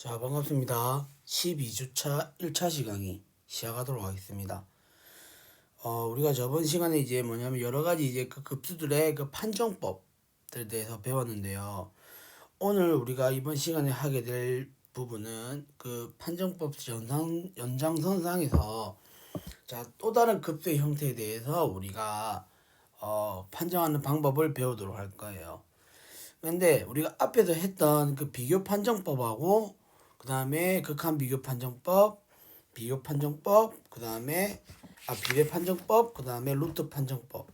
자, 반갑습니다. 12주차 1차 시간이 시작하도록 하겠습니다. 우리가 저번 시간에 이제 뭐냐면 여러 가지 이제 그 급수들의 그 판정법들에 대해서 배웠는데요. 오늘 우리가 이번 시간에 하게 될 부분은 그 판정법 연장선상에서 자, 또 다른 급수의 형태에 대해서 우리가 판정하는 방법을 배우도록 할 거예요. 근데 우리가 앞에서 했던 그 비교 판정법하고 그 다음에 극한 비교 판정법, 비교 판정법, 그 다음에 비례 판정법, 그 다음에 루트 판정법,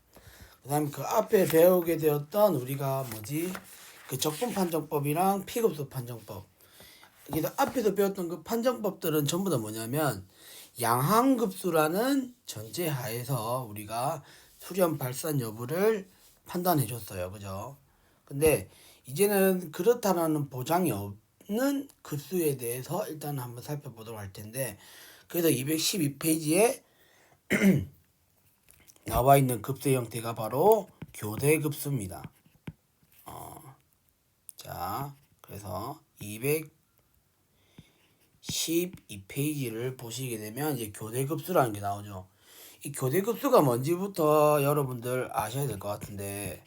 그 다음에 그 앞에 배우게 되었던 우리가 그 적분 판정법이랑 피급수 판정법. 그래서 앞에서 배웠던 그 판정법들은 전부 다 뭐냐면 양항급수라는 전제 하에서 우리가 수렴 발산 여부를 판단해 줬어요. 그죠? 근데 이제는 그렇다라는 보장이 없는 급수에 대해서 일단 한번 살펴보도록 할 텐데, 그래서 212페이지에 나와 있는 급수의 형태가 바로 교대급수입니다. 자, 그래서 212페이지를 보시게 되면 이제 교대급수라는 게 나오죠. 이 교대급수가 뭔지부터 여러분들 아셔야 될 것 같은데,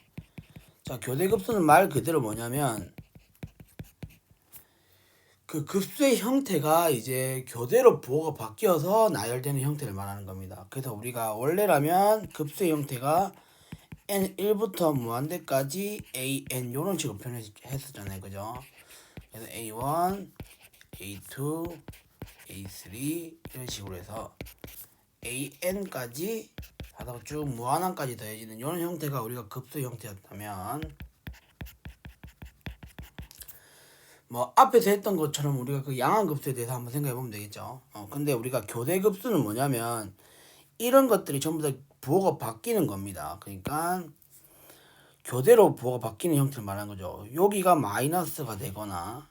자, 교대급수는 말 그대로 뭐냐면 그 급수의 형태가 이제 교대로 부호가 바뀌어서 나열되는 형태를 말하는 겁니다. 그래서 우리가 원래라면 급수의 형태가 n1부터 무한대까지 an 이런 식으로 표현했었잖아요. 그죠? 그래서 a1, a2, a3 이런 식으로 해서 an까지 하다가 쭉 무한항까지 더해지는 이런 형태가 우리가 급수의 형태였다면, 뭐 앞에서 했던 것처럼 우리가 그 양항급수에 대해서 한번 생각해 보면 되겠죠. 근데 우리가 교대급수는 뭐냐면 이런 것들이 전부 다 부호가 바뀌는 겁니다. 그러니까 교대로 부호가 바뀌는 형태를 말하는 거죠. 여기가 마이너스가 되거나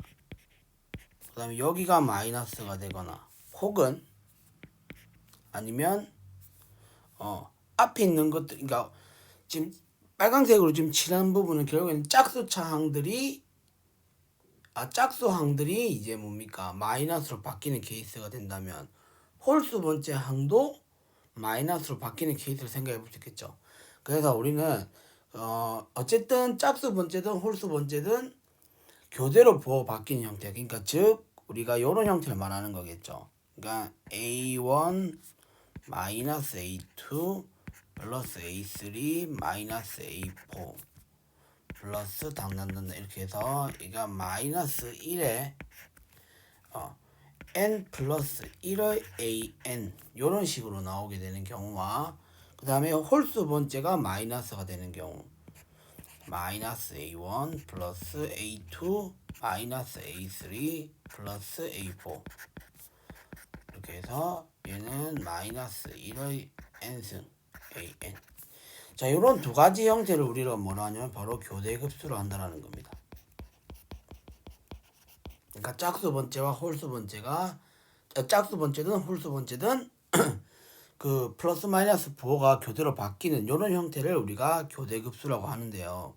그 다음에 여기가 마이너스가 되거나 혹은 아니면 앞에 있는 것들, 그러니까 지금 빨간색으로 지금 칠한 부분은 결국에는 짝수항들이 이제 뭡니까? 마이너스로 바뀌는 케이스가 된다면 홀수 번째 항도 마이너스로 바뀌는 케이스를 생각해 볼 수 있겠죠. 그래서 우리는 어쨌든 짝수 번째든 홀수 번째든 교대로 부호 바뀌는 형태. 그러니까 즉 우리가 이런 형태를 말하는 거겠죠. 그러니까 A1 마이너스 A2 플러스 A3 마이너스 A4 플러스 당단단 이렇게 해서 이가 마이너스 1에 n 플러스 1의 an 이런 식으로 나오게 되는 경우와 그 다음에 홀수 번째가 마이너스가 되는 경우 마이너스 a1 플러스 a2 마이너스 a3 플러스 a4 이렇게 해서 얘는 마이너스 1의 n승 an. 자, 이런 두 가지 형태를 우리가 뭐라 하냐면 바로 교대급수로 한다는 겁니다. 그러니까 짝수 번째와 홀수 번째가 짝수 번째든 홀수 번째든 그 플러스 마이너스 부호가 교대로 바뀌는 이런 형태를 우리가 교대급수라고 하는데요.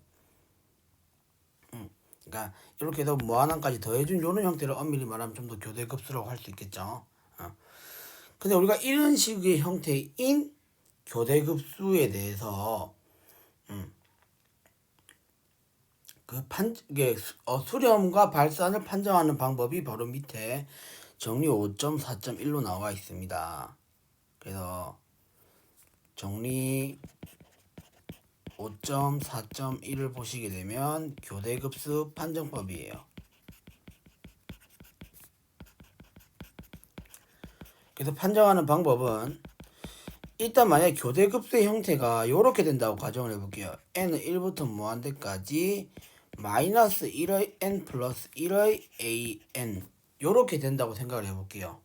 그러니까 이렇게 해서 무한항까지 더해준 이런 형태를 엄밀히 말하면 좀 더 교대급수라고 할 수 있겠죠. 근데 우리가 이런 식의 형태인 교대급수에 대해서 이게 수렴과 발산을 판정하는 방법이 바로 밑에 정리 5.4.1로 나와 있습니다. 그래서 정리 5.4.1을 보시게 되면 교대급수 판정법이에요. 그래서 판정하는 방법은 일단 만약에 교대급수의 형태가 이렇게 된다고 가정을 해볼게요. n은 1부터 무한대까지 마이너스 1의 n 플러스 1의 an 이렇게 된다고 생각을 해볼게요.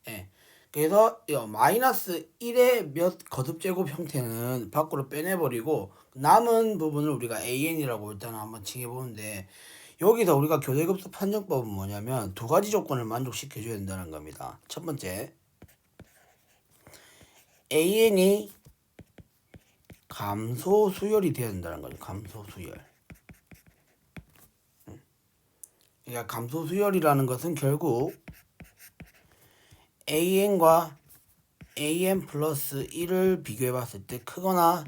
예. 그래서 마이너스 1의 몇 거듭제곱 형태는 밖으로 빼내버리고 남은 부분을 우리가 an이라고 일단 한번 칭해보는데, 여기서 우리가 교대급수 판정법은 뭐냐면 두 가지 조건을 만족시켜줘야 된다는 겁니다. 첫 번째, an이 감소 수열이 되어야 된다는 거죠. 감소 수열. 그러니까 감소 수열이라는 것은 결국 an과 an 플러스 1을 비교해 봤을 때 크거나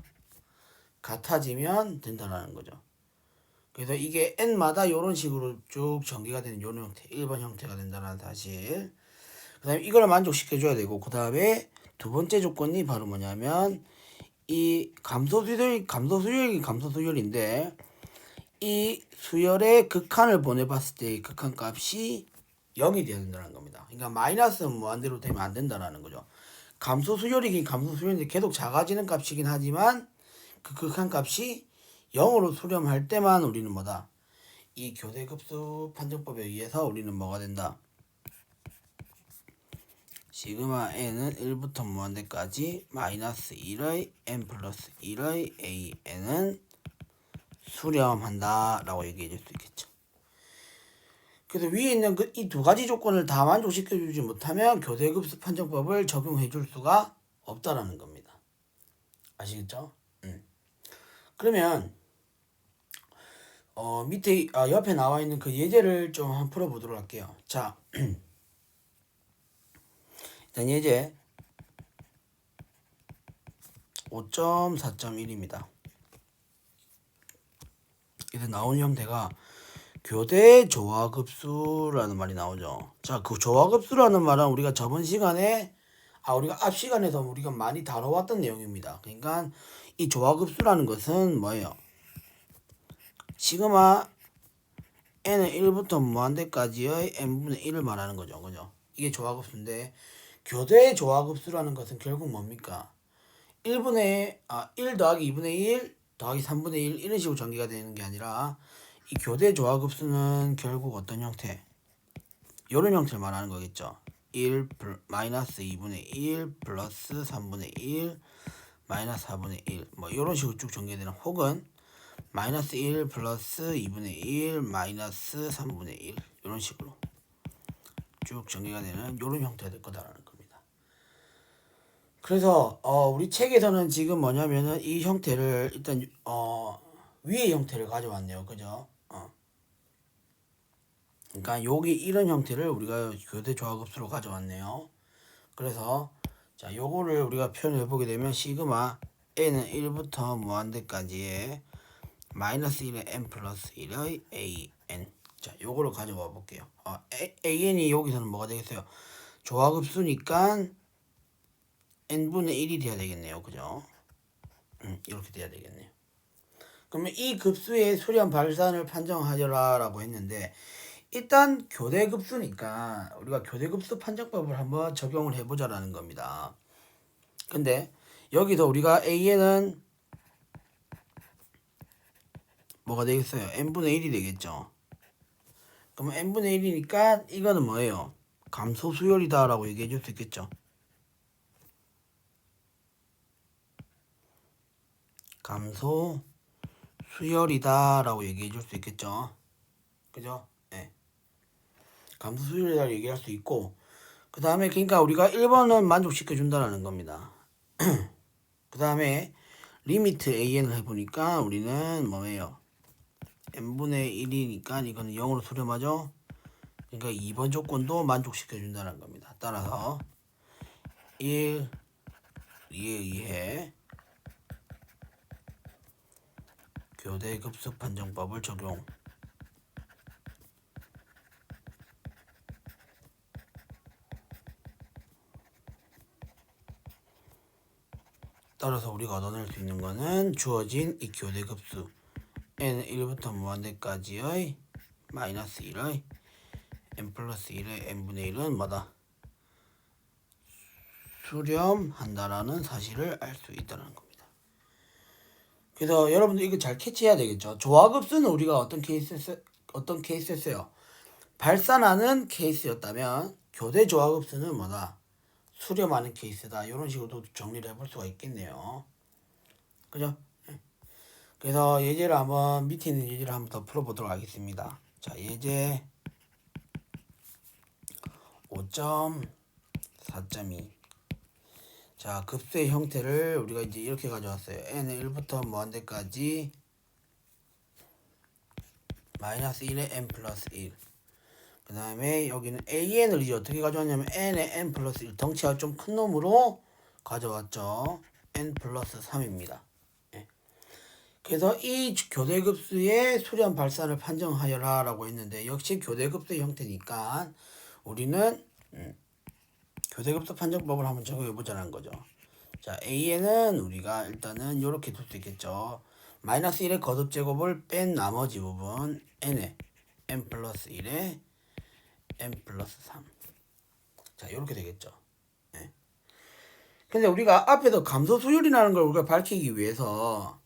같아지면 된다는 거죠. 그래서 이게 n마다 이런 식으로 쭉 전개가 되는 이런 형태, 1번 형태가 된다는 사실. 그 다음에 이걸 만족시켜줘야 되고, 그 다음에 두 번째 조건이 바로 뭐냐면 이 감소수열인데 이 수열의 극한을 보내봤을 때 극한 값이 0이 되어야 된다는 겁니다. 그러니까 마이너스는 무한대로 되면 안 된다는 거죠. 감소수열이긴 감소수열인데 계속 작아지는 값이긴 하지만 그 극한 값이 0으로 수렴할 때만 우리는 뭐다? 이 교대급수 판정법에 의해서 우리는 뭐가 된다? 시그마 n은 1부터 무한대까지 마이너스 1의 n 플러스 1의 an은 수렴한다 라고 얘기해 줄 수 있겠죠. 그래서 위에 있는 이 두 가지 조건을 다 만족시켜 주지 못하면 교대급수 판정법을 적용해 줄 수가 없다라는 겁니다. 아시겠죠? 그러면 밑에 옆에 나와 있는 그 예제를 좀 한번 풀어보도록 할게요. 자, 일단 예제 5.4.1입니다. 이제 나오는 형태가 교대 조화급수라는 말이 나오죠. 자, 그 조화급수라는 말은 우리가 저번 시간에 우리가 앞 시간에서 우리가 많이 다뤄왔던 내용입니다. 그러니까 이 조화급수라는 것은 뭐예요? 시그마 n은 1부터 무한대까지의 n분의 1을 말하는 거죠. 그죠? 이게 조화급수인데 교대 조화급수라는 것은 결국 뭡니까? 1 더하기 2분의 1 더하기 3분의 1 이런 식으로 전개가 되는 게 아니라 이 교대 조화급수는 결국 어떤 형태? 이런 형태를 말하는 거겠죠. 1 마이너스 2분의 1 플러스 3분의 1 마이너스 4분의 1 뭐 이런 식으로 쭉 전개되는, 혹은 마이너스 1 플러스 2분의 1 마이너스 3분의 1 이런 식으로 쭉 전개가 되는 이런 형태가 될 거다라는 겁니다. 그래서 우리 책에서는 지금 뭐냐면은 이 형태를 일단 위의 형태를 가져왔네요. 그죠? 그러니까 여기 이런 형태를 우리가 교대 조화급수로 가져왔네요. 그래서 자, 요거를 우리가 표현해 보게 되면 시그마 n은 1부터 무한대까지의 마이너스 1의 n 플러스 1의 an. 자, 요거를 가져와 볼게요. an이 여기서는 뭐가 되겠어요? 조화급수니까 n분의 1이 돼야 되겠네요. 그죠? 이렇게 돼야 되겠네요. 그러면 이 급수의 수렴 발산을 판정하여라 라고 했는데, 일단 교대급수니까 우리가 교대급수 판정법을 한번 적용을 해보자라는 겁니다. 근데 여기서 우리가 an은 뭐가 되겠어요? n분의 1이 되겠죠. 그러면 n분의 1이니까 이거는 뭐예요? 감소수열이다 라고 얘기해 줄 수 있겠죠. 감소수열이다 라고 얘기해 줄 수 있겠죠. 그죠? 네. 감소수열이다 얘기할 수 있고, 그 다음에 그러니까 우리가 1번은 만족시켜 준다라는 겁니다. 그 다음에 리미트 an을 해보니까 우리는 뭐예요? n분의 1이니까 이거는 0으로 수렴하죠. 그러니까 2번 조건도 만족시켜 준다는 겁니다. 따라서 1, 2에 의해 교대급수 판정법을 적용. 따라서 우리가 얻어낼 수 있는 거는 주어진 이 교대급수 n은 1부터 무한대까지의 마이너스 1의 n 플러스 1의 n분의 1은 뭐다? 수렴한다라는 사실을 알 수 있다는 겁니다. 그래서 여러분들 이거 잘 캐치해야 되겠죠. 조화급수는 우리가 어떤 케이스였어요? 발산하는 케이스였다면 교대 조화급수는 뭐다? 수렴하는 케이스다. 이런 식으로 정리를 해볼 수가 있겠네요. 그죠? 그래서 예제를 한번 밑에 있는 예제를 한번 더 풀어보도록 하겠습니다. 자, 예제 5.4.2. 자, 급수의 형태를 우리가 이제 이렇게 가져왔어요. n은 1부터 무한대까지 마이너스 1의 n 플러스 1. 그 다음에 여기는 AN을 이제 어떻게 가져왔냐면 n에 n 플러스 1 덩치가 좀 큰 놈으로 가져왔죠. n 플러스 3입니다. 예. 그래서 이 교대급수의 수렴 발산을 판정하여라 라고 했는데 역시 교대급수의 형태니까 우리는 교대급수 판정법을 한번 적용해 보자는 거죠. 자, AN은 우리가 일단은 이렇게 둘 수 있겠죠. 마이너스 1의 거듭 제곱을 뺀 나머지 부분 n에 n 플러스 1에 n 플러스 3. 자, 이렇게 되겠죠. 네. 근데 우리가 앞에서 감소 수열이라는 걸 우리가 밝히기 위해서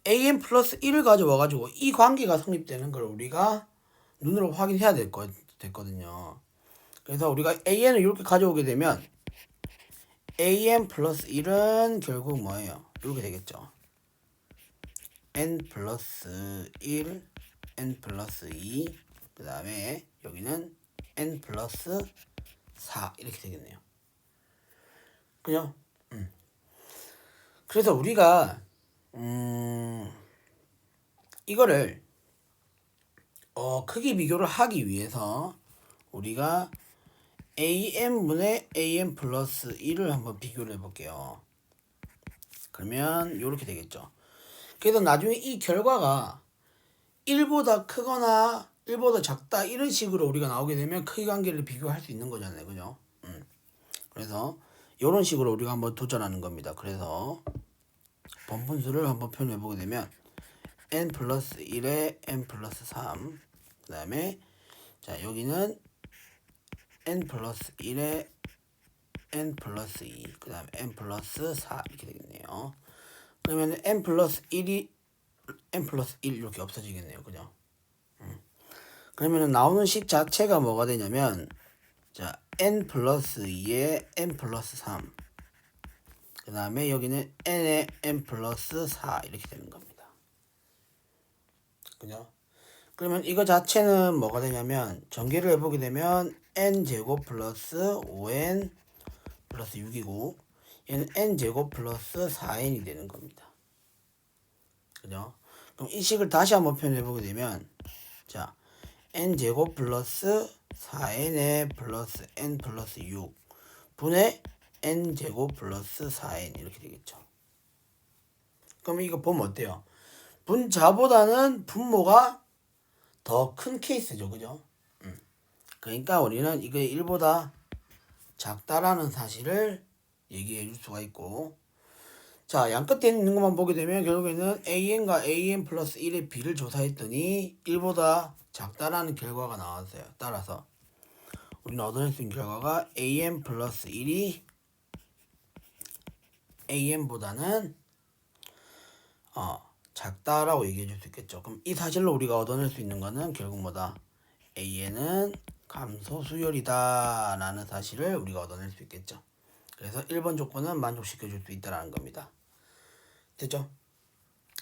an 플러스 1을 가져와 가지고 이 관계가 성립되는 걸 우리가 눈으로 확인해야 됐거든요. 그래서 우리가 an을 이렇게 가져오게 되면 an 플러스 1은 결국 뭐예요? 이렇게 되겠죠. n 플러스 1, n 플러스 2, 그 다음에 여기는 n 플러스 4 이렇게 되겠네요. 그죠? 그래서 우리가 이거를 크기 비교를 하기 위해서 우리가 an분의 an 플러스 1을 한번 비교를 해볼게요. 그러면 이렇게 되겠죠. 그래서 나중에 이 결과가 1보다 크거나 1보다 작다 이런 식으로 우리가 나오게 되면 크기 관계를 비교할 수 있는 거잖아요. 그죠? 그래서 이런 식으로 우리가 한번 도전하는 겁니다. 그래서 번분수를 한번 표현해 보게 되면 n 플러스 1에 n 플러스 3, 그 다음에 자 여기는 n 플러스 1에 n 플러스 2, 그 다음에 n 플러스 4 이렇게 되겠네요. 그러면 n 플러스 1이 n 플러스 1 이렇게 없어지겠네요. 그죠? 그러면 나오는 식 자체가 뭐가 되냐면 자 n 플러스 2에 n 플러스 3, 그 다음에 여기는 n에 n 플러스 4 이렇게 되는 겁니다. 그죠? 그러면 이거 자체는 뭐가 되냐면 전개를 해보게 되면 n제곱 플러스 5n 플러스 6이고 얘는 n제곱 플러스 4n이 되는 겁니다. 그죠? 그럼 이 식을 다시 한번 표현해보게 되면 자 n제곱 플러스 4n에 플러스 n 플러스 6 분의 n제곱 플러스 4n 이렇게 되겠죠. 그럼 이거 보면 어때요? 분자보다는 분모가 더 큰 케이스죠. 그죠? 그러니까 우리는 이게 1보다 작다라는 사실을 얘기해 줄 수가 있고 자 양끝에 있는 것만 보게 되면 결국에는 an과 an 플러스 1의 비를 조사했더니 1보다 작다라는 결과가 나왔어요. 따라서 우리는 얻어낼 수 있는 결과가 an 플러스 1이 an보다는 작다라고 얘기해 줄 수 있겠죠. 그럼 이 사실로 우리가 얻어낼 수 있는 거는 결국 뭐다? an은 감소 수열이다 라는 사실을 우리가 얻어낼 수 있겠죠. 그래서 1번 조건은 만족시켜 줄 수 있다라는 겁니다. 됐죠?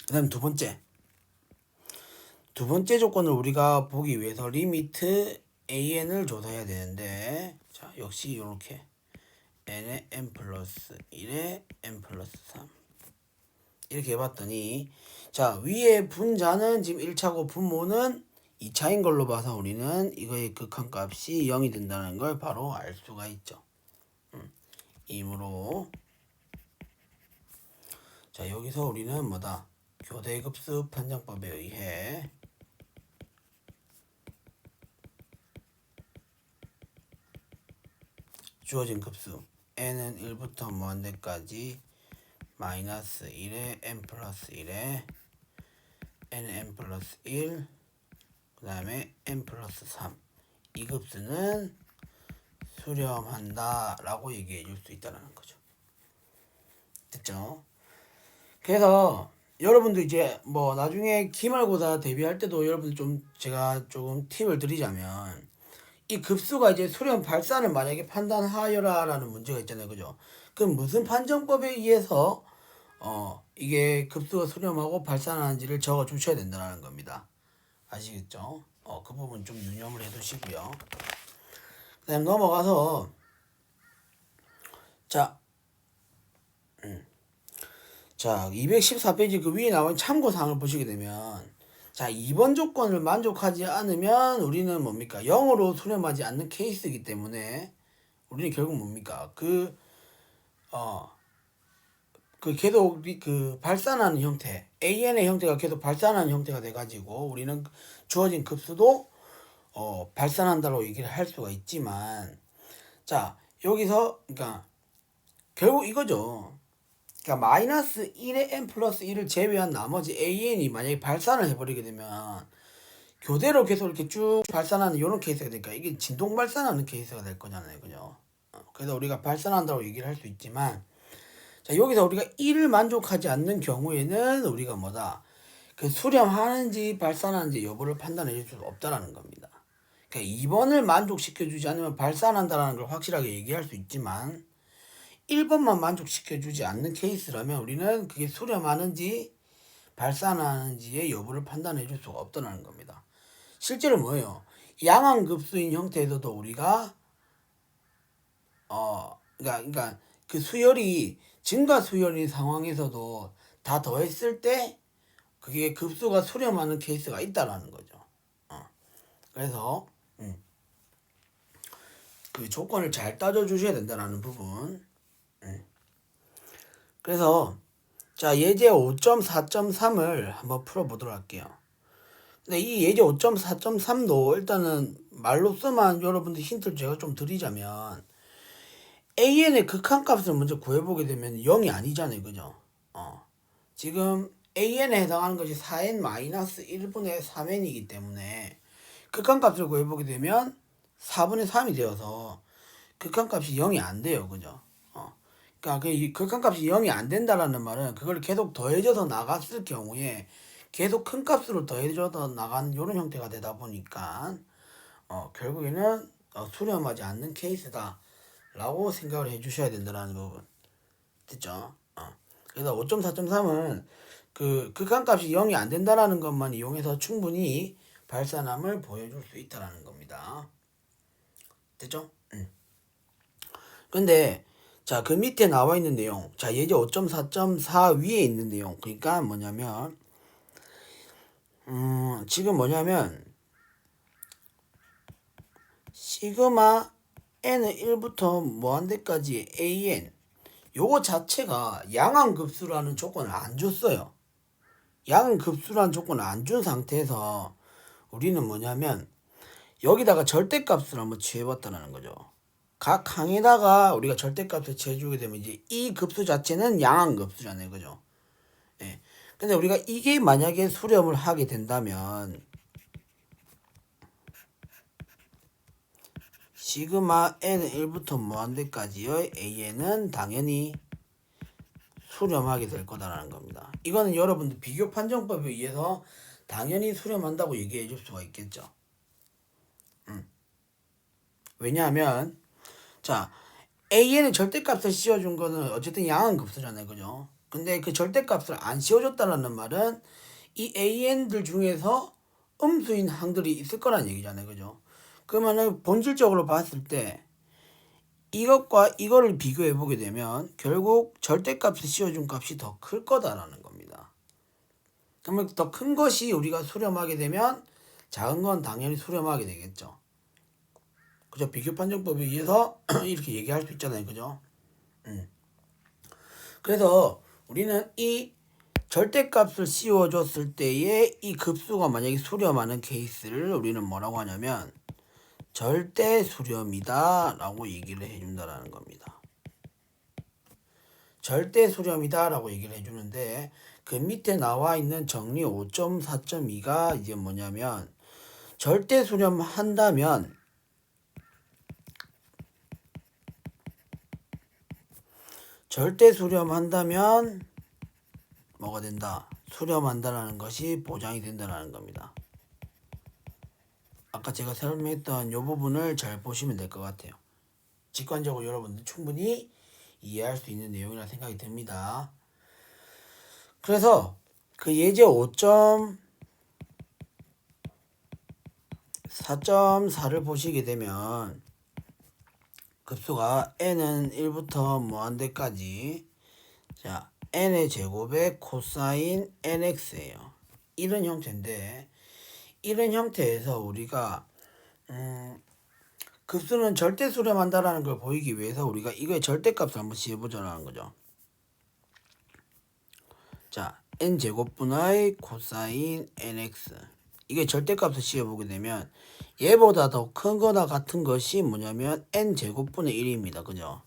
그 다음 두 번째 조건을 우리가 보기 위해서 리미트 an을 조사해야 되는데 자 역시 이렇게 n에 n 플러스 1에 n 플러스 3 이렇게 해봤더니 자 위에 분자는 지금 1차고 분모는 2차인 걸로 봐서 우리는 이거의 극한값이 0이 된다는 걸 바로 알 수가 있죠. 이므로 자 여기서 우리는 뭐다? 교대급수 판정법에 의해 주어진 급수 n은 1부터 무한대까지 마이너스 1에 n 플러스 1에 n 플러스 1, 그 다음에 n 플러스 3 이 급수는 수렴한다 라고 얘기해 줄 수 있다는 거죠. 됐죠? 그래서 여러분들 이제 뭐 나중에 기말고사 대비할 때도 여러분들 좀 제가 조금 팁을 드리자면 이 급수가 이제 수렴 발산을 만약에 판단하여라 라는 문제가 있잖아요. 그죠? 그럼 무슨 판정법에 의해서 이게 급수가 수렴하고 발산하는지를 적어 주셔야 된다는 겁니다. 아시겠죠? 그 부분 좀 유념을 해 두시고요. 그 다음 넘어가서 자 214페이지 그 위에 나온 참고사항을 보시게 되면 자, 2번 조건을 만족하지 않으면 우리는 뭡니까? 0으로 수렴하지 않는 케이스이기 때문에 우리는 결국 뭡니까? 계속 그 발산하는 형태, AN의 형태가 계속 발산하는 형태가 돼가지고 우리는 주어진 급수도 발산한다고 얘기를 할 수가 있지만, 자, 여기서 그러니까 결국 이거죠. 그러니까 마이너스 1의 n 플러스 1을 제외한 나머지 AN이 만약에 발산을 해버리게 되면 교대로 계속 이렇게 쭉 발산하는 이런 케이스가 되니까 이게 진동 발산하는 케이스가 될 거잖아요, 그죠? 그래서 우리가 발산한다고 얘기를 할 수 있지만, 자, 여기서 우리가 1을 만족하지 않는 경우에는 우리가 뭐다? 그 수렴하는지 발산하는지 여부를 판단해 줄 수 없다라는 겁니다. 그러니까 2번을 만족시켜 주지 않으면 발산한다라는 걸 확실하게 얘기할 수 있지만 1번만 만족시켜 주지 않는 케이스라면 우리는 그게 수렴하는지 발산하는지의 여부를 판단해 줄 수가 없다는 겁니다. 실제로 뭐예요? 양항급수인 형태에서도 우리가 그러니까 그 수열이 증가 수열인 상황에서도 다 더했을 때 그게 급수가 수렴하는 케이스가 있다라는 거죠. 그래서 그 조건을 잘 따져 주셔야 된다는 부분. 그래서 자, 예제 5.4.3을 한번 풀어보도록 할게요. 근데 이 예제 5.4.3도 일단은 말로서만 여러분들 힌트를 제가 좀 드리자면 AN의 극한값을 먼저 구해보게 되면 0이 아니잖아요, 그죠? 지금 AN에 해당하는 것이 4n-1분의 3n이기 때문에 극한값을 구해보게 되면 4분의 3이 되어서 극한값이 0이 안 돼요, 그죠? 그러니까 그 극한값이 0이 안 된다라는 말은 그걸 계속 더해져서 나갔을 경우에 계속 큰 값으로 더해져서 나가는 이런 형태가 되다 보니까 결국에는 수렴하지 않는 케이스다 라고 생각을 해 주셔야 된다는 부분 됐죠? 그래서 5.4.3은 그 극한값이 0이 안 된다라는 것만 이용해서 충분히 발산함을 보여줄 수 있다라는 겁니다. 됐죠? 근데 자, 그 밑에 나와 있는 내용, 자, 예제 5.4.4 위에 있는 내용, 그러니까 뭐냐면 지금 뭐냐면 시그마 n은 1부터 무한대까지 an 요거 자체가 양항급수라는 조건을 안 줬어요. 양항급수라는 조건을 안 준 상태에서 우리는 뭐냐면 여기다가 절대값을 한번 취해봤다는 거죠. 각 항에다가 우리가 절대값을 취해주게 되면 이제 이 급수 자체는 양항급수잖아요, 그죠? 예. 근데 우리가 이게 만약에 수렴을 하게 된다면 시그마 n은 1부터 무한대까지의 an은 당연히 수렴하게 될 거다라는 겁니다. 이거는 여러분들 비교 판정법에 의해서 당연히 수렴한다고 얘기해 줄 수가 있겠죠. 왜냐하면 자, AN의 절대값을 씌워준 거는 어쨌든 양항급수잖아요, 그죠? 근데 그 절대값을 안 씌워줬다는 말은 이 AN들 중에서 음수인 항들이 있을 거란 얘기잖아요, 그죠? 그러면은 본질적으로 봤을 때 이것과 이거를 비교해 보게 되면 결국 절대값을 씌워준 값이 더 클 거다라는 겁니다. 그러면 더 큰 것이 우리가 수렴하게 되면 작은 건 당연히 수렴하게 되겠죠. 그죠? 비교 판정법에 의해서 이렇게 얘기할 수 있잖아요, 그죠? 그래서 우리는 이 절대값을 씌워줬을 때에 이 급수가 만약에 수렴하는 케이스를 우리는 뭐라고 하냐면 절대 수렴이다 라고 얘기를 해준다라는 겁니다. 절대 수렴이다 라고 얘기를 해주는데 그 밑에 나와 있는 정리 5.4.2가 이제 뭐냐면 절대 수렴한다면 뭐가 된다? 수렴한다라는 것이 보장이 된다라는 겁니다. 아까 제가 설명했던 이 부분을 잘 보시면 될 것 같아요. 직관적으로 여러분들 충분히 이해할 수 있는 내용이라 생각이 듭니다. 그래서 그 예제 5.4.4를 보시게 되면 급수가 n은 1부터 무한대까지 자 n의 제곱의 코사인 nx예요. 이런 형태인데 이런 형태에서 우리가 급수는 절대 수렴한다라는 걸 보이기 위해서 우리가 이거의 절대값을 한번 씌워보자라는 거죠. 자, n제곱분의 코사인 nx 이게 절대값을 씌워보게 되면 얘보다 더 큰 거나 같은 것이 뭐냐면 n제곱분의 1입니다. 그죠?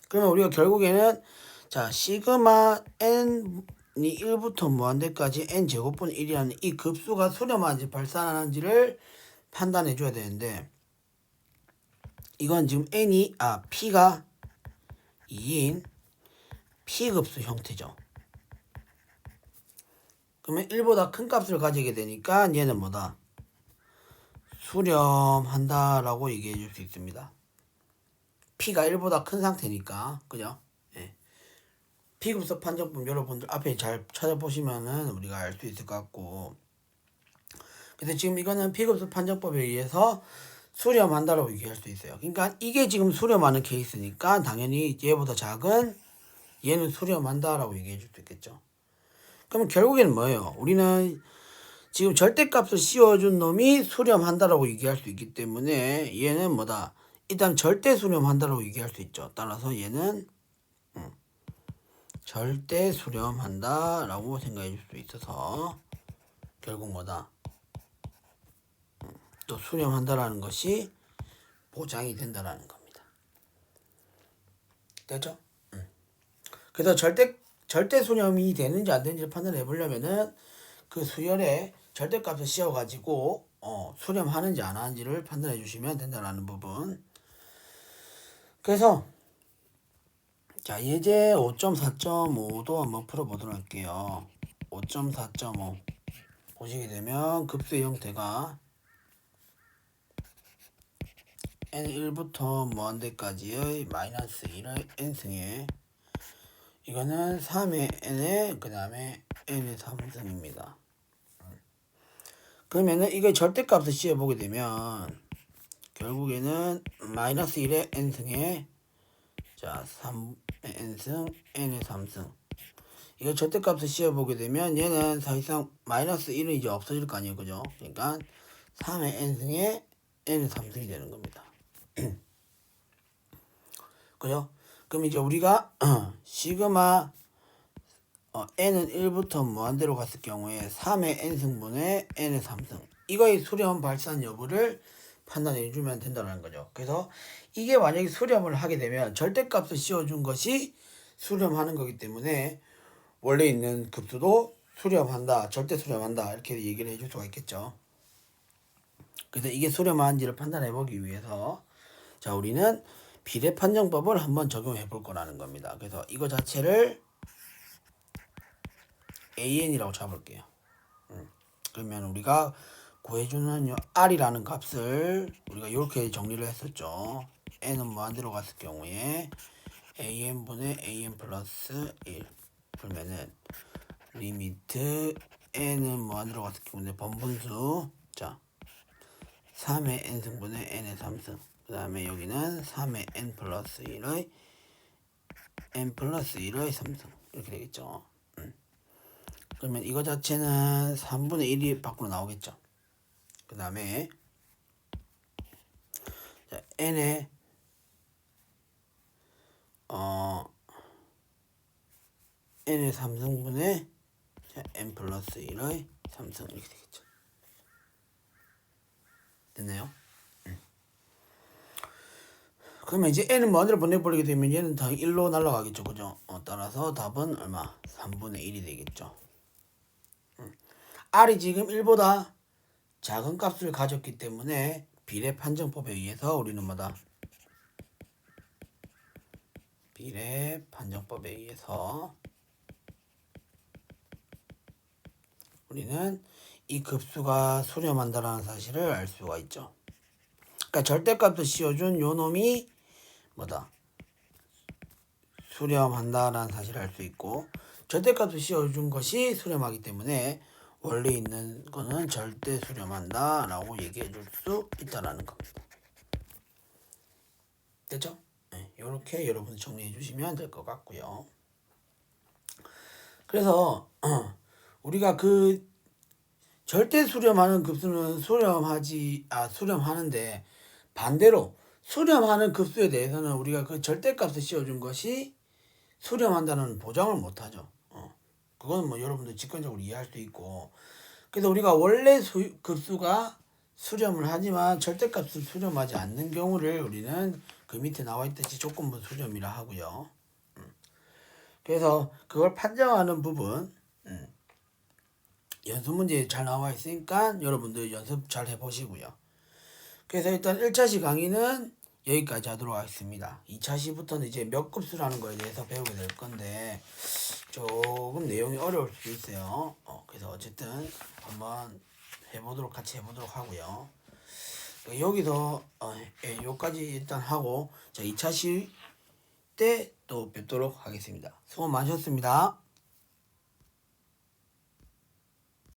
그러면 우리가 결국에는 자 시그마 n이 1부터 무한대까지 n제곱분의 1이라는 이 급수가 수렴하는지 발산하는지를 판단해 줘야 되는데 이건 지금 p가 2인 p급수 형태죠. 그러면 1보다 큰 값을 가지게 되니까 얘는 뭐다? 수렴한다라고 얘기해 줄 수 있습니다. p가 1보다 큰 상태니까 그죠? 예. p급수 판정법 여러분들 앞에 잘 찾아보시면은 우리가 알 수 있을 것 같고 근데 지금 이거는 p급수 판정법에 의해서 수렴한다라고 얘기할 수 있어요. 그러니까 이게 지금 수렴하는 케이스니까 당연히 얘보다 작은 얘는 수렴한다라고 얘기해 줄 수 있겠죠. 그럼 결국에는 뭐예요? 우리는 지금 절대값을 씌워준 놈이 수렴한다라고 얘기할 수 있기 때문에 얘는 뭐다? 일단 절대 수렴한다라고 얘기할 수 있죠. 따라서 얘는 절대 수렴한다라고 생각해 줄 수 있어서 결국 뭐다? 또 수렴한다라는 것이 보장이 된다라는 겁니다. 됐죠? 그래서 절대 수렴이 되는지 안 되는지를 판단해 보려면은 그 수열의 절대값을 씌워가지고 수렴하는지 안 하는지를 판단해 주시면 된다라는 부분. 그래서 자 예제 5.4.5도 한번 풀어보도록 할게요. 5.4.5 보시게 되면 급수의 형태가 n1부터 무한대까지의 마이너스 1의 n승에 이거는 3의 n의 그 다음에 n의 3승입니다. 그러면은 이거 절대값을 씌워보게 되면 결국에는 마이너스 1의 n승에 자 3의 n승 n의 3승 이거 절대값을 씌워보게 되면 얘는 사실상 마이너스 1은 이제 없어질 거 아니에요. 그죠? 그러니까 3의 n승에 n의 3승이 되는 겁니다. 그죠? 그럼 이제 우리가 시그마 n은 1부터 무한대로 갔을 경우에 3의 n승분의 n의 3승 이거의 수렴 발산 여부를 판단해 주면 된다는 거죠. 그래서 이게 만약에 수렴을 하게 되면 절대값을 씌워준 것이 수렴하는 거기 때문에 원래 있는 급수도 수렴한다, 절대 수렴한다 이렇게 얘기를 해줄 수가 있겠죠. 그래서 이게 수렴하는지를 판단해 보기 위해서 자 우리는 비례 판정법을 한번 적용해 볼 거라는 겁니다. 그래서 이거 자체를 an이라고 잡을게요. 그러면 우리가 구해주는 r이라는 값을 우리가 이렇게 정리를 했었죠. n은 무한대로 갔을 경우에 an분의 an 플러스 1 풀면은 리미트 n은 무한대로 갔을 경우에 번분수 자 3의 n승분의 n의 3승 그 다음에 여기는 3의 n 플러스 1의 n 플러스 1의 3승 이렇게 되겠죠. 그러면 이거 자체는 3분의 1이 밖으로 나오겠죠. 그 다음에 n의 n의 3승분의 n 플러스 1의 3승 이렇게 되겠죠. 됐나요? 그러면 이제 n은 무한대로 보내버리게 되면 얘는 당연히 1로 날아가겠죠. 그죠? 따라서 답은 얼마? 3분의 1이 되겠죠. r이 지금 1보다 작은 값을 가졌기 때문에 비례 판정법에 의해서 우리는 뭐다? 비례 판정법에 의해서 우리는 이 급수가 수렴한다라는 사실을 알 수가 있죠. 그러니까 절대값을 씌워준 요 놈이 뭐다? 수렴한다라는 사실을 알 수 있고 절대값을 씌워준 것이 수렴하기 때문에 원래 있는 거는 절대 수렴한다라고 얘기해 줄 수 있다라는 겁니다. 됐죠? 네, 이렇게 여러분 정리해 주시면 될 것 같고요. 그래서 우리가 그 절대 수렴하는 급수는 수렴하는데 반대로 수렴하는 급수에 대해서는 우리가 그 절대값을 씌워준 것이 수렴한다는 보장을 못하죠. 그건 뭐 여러분들 직관적으로 이해할 수 있고, 그래서 우리가 원래 급수가 수렴을 하지만 절대값을 수렴하지 않는 경우를 우리는 그 밑에 나와 있듯이 조건부 수렴이라 하고요. 그래서 그걸 판정하는 부분 연습 문제에 잘 나와 있으니까 여러분들 연습 잘 해보시고요. 그래서 일단 1차시 강의는 여기까지 하도록 하겠습니다. 2차시부터는 이제 몇 급수라는 거에 대해서 배우게 될 건데 조금 내용이 어려울 수도 있어요. 그래서 어쨌든 한번 같이 해보도록 하고요. 여기서 여기까지 일단 하고 자 2차시 때 또 뵙도록 하겠습니다. 수고 많으셨습니다.